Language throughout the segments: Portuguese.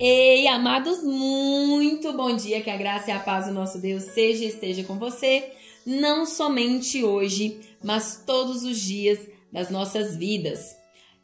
Ei, amados, muito bom dia, que a graça e a paz do nosso Deus seja e esteja com você, não somente hoje, mas todos os dias das nossas vidas.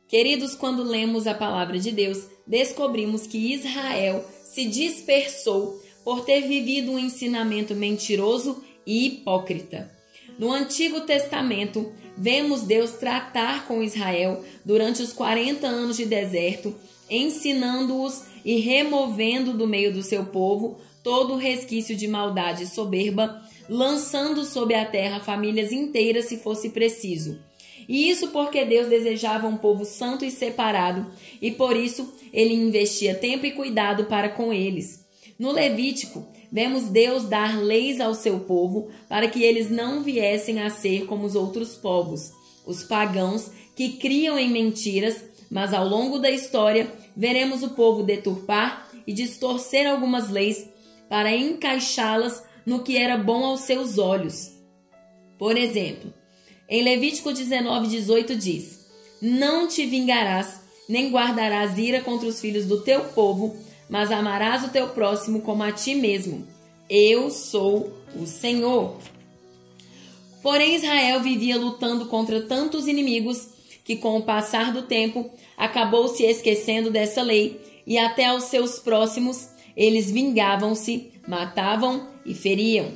Queridos, quando lemos a palavra de Deus, descobrimos que Israel se dispersou por ter vivido um ensinamento mentiroso e hipócrita. No Antigo Testamento, vemos Deus tratar com Israel durante os 40 anos de deserto, ensinando-os e removendo do meio do seu povo todo o resquício de maldade e soberba, lançando sobre a terra famílias inteiras se fosse preciso. E isso porque Deus desejava um povo santo e separado, e por isso ele investia tempo e cuidado para com eles. No Levítico, vemos Deus dar leis ao seu povo para que eles não viessem a ser como os outros povos, os pagãos que criam em mentiras, mas ao longo da história veremos o povo deturpar e distorcer algumas leis para encaixá-las no que era bom aos seus olhos. Por exemplo, em Levítico 19:18 diz: "Não te vingarás, nem guardarás ira contra os filhos do teu povo, mas amarás o teu próximo como a ti mesmo. Eu sou o Senhor." Porém, Israel vivia lutando contra tantos inimigos que, com o passar do tempo, acabou se esquecendo dessa lei, e até aos seus próximos eles vingavam-se, matavam e feriam.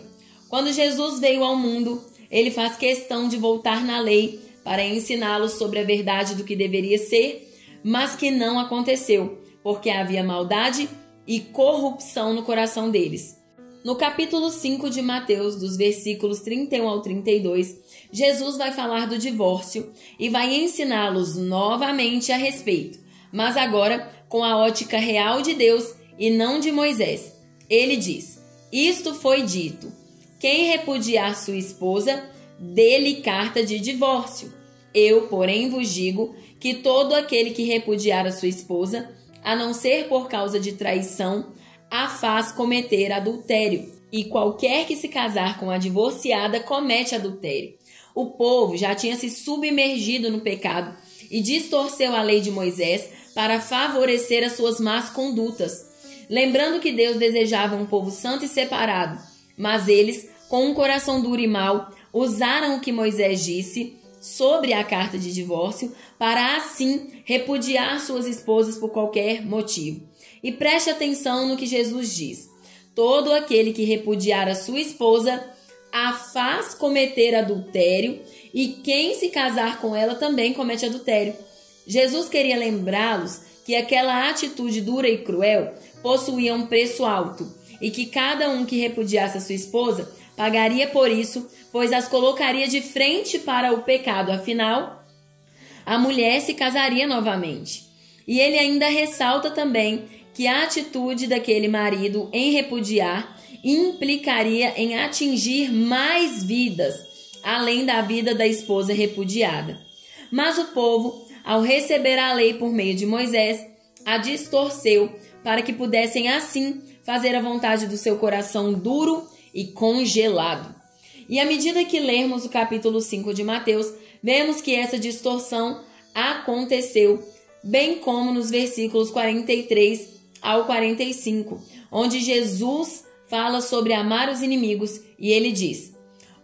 Quando Jesus veio ao mundo, ele faz questão de voltar na lei para ensiná-los sobre a verdade do que deveria ser, mas que não aconteceu, porque havia maldade e corrupção no coração deles. No capítulo 5 de Mateus, dos versículos 31 ao 32, Jesus vai falar do divórcio e vai ensiná-los novamente a respeito, mas agora com a ótica real de Deus e não de Moisés. Ele diz: "Isto foi dito: quem repudiar sua esposa, dê-lhe carta de divórcio. Eu, porém, vos digo que todo aquele que repudiar a sua esposa, a não ser por causa de traição, a faz cometer adultério, e qualquer que se casar com a divorciada comete adultério." O povo já tinha se submergido no pecado e distorceu a lei de Moisés para favorecer as suas más condutas. Lembrando que Deus desejava um povo santo e separado, mas eles, com um coração duro e mau, usaram o que Moisés disse sobre a carta de divórcio para assim repudiar suas esposas por qualquer motivo. E preste atenção no que Jesus diz: todo aquele que repudiar a sua esposa a faz cometer adultério, e quem se casar com ela também comete adultério. Jesus queria lembrá-los que aquela atitude dura e cruel possuía um preço alto, e que cada um que repudiasse a sua esposa pagaria por isso, pois as colocaria de frente para o pecado. Afinal, a mulher se casaria novamente. E ele ainda ressalta também que a atitude daquele marido em repudiar implicaria em atingir mais vidas, além da vida da esposa repudiada. Mas o povo, ao receber a lei por meio de Moisés, a distorceu para que pudessem assim fazer a vontade do seu coração duro e congelado. E à medida que lermos o capítulo 5 de Mateus, vemos que essa distorção aconteceu, bem como nos versículos 43 ao 45, onde Jesus fala sobre amar os inimigos, e ele diz: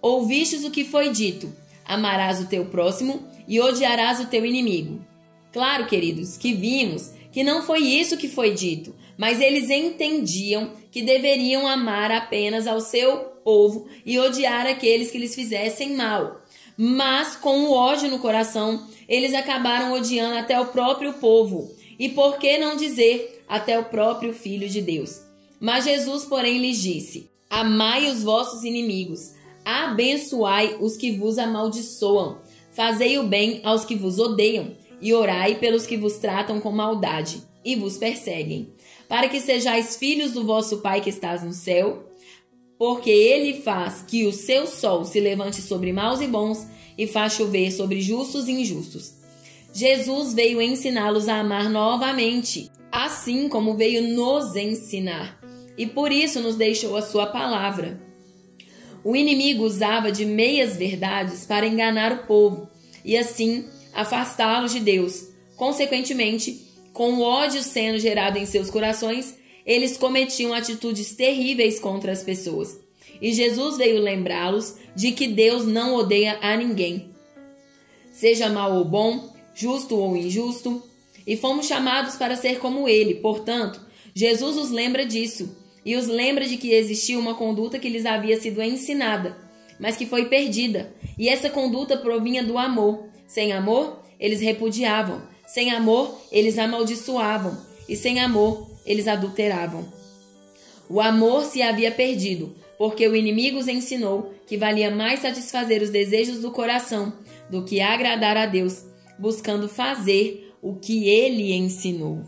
"Ouvistes o que foi dito: amarás o teu próximo e odiarás o teu inimigo." Claro, queridos, que vimos que não foi isso que foi dito, mas eles entendiam que deveriam amar apenas ao seu povo e odiar aqueles que lhes fizessem mal. Mas com o ódio no coração, eles acabaram odiando até o próprio povo. E por que não dizer até o próprio Filho de Deus? Mas Jesus, porém, lhes disse: "Amai os vossos inimigos, abençoai os que vos amaldiçoam, fazei o bem aos que vos odeiam, e orai pelos que vos tratam com maldade e vos perseguem, para que sejais filhos do vosso Pai que estás no céu, porque ele faz que o seu sol se levante sobre maus e bons e faz chover sobre justos e injustos." Jesus veio ensiná-los a amar novamente, assim como veio nos ensinar, e por isso nos deixou a sua palavra. O inimigo usava de meias verdades para enganar o povo e assim afastá-los de Deus. Consequentemente, com o ódio sendo gerado em seus corações, eles cometiam atitudes terríveis contra as pessoas. E Jesus veio lembrá-los de que Deus não odeia a ninguém, seja mal ou bom, justo ou injusto, e fomos chamados para ser como Ele. Portanto, Jesus os lembra disso e os lembra de que existia uma conduta que lhes havia sido ensinada, mas que foi perdida, e essa conduta provinha do amor. Sem amor, eles repudiavam. Sem amor, eles amaldiçoavam. E sem amor, eles adulteravam. O amor se havia perdido, porque o inimigo os ensinou que valia mais satisfazer os desejos do coração do que agradar a Deus, buscando fazer o que ele ensinou.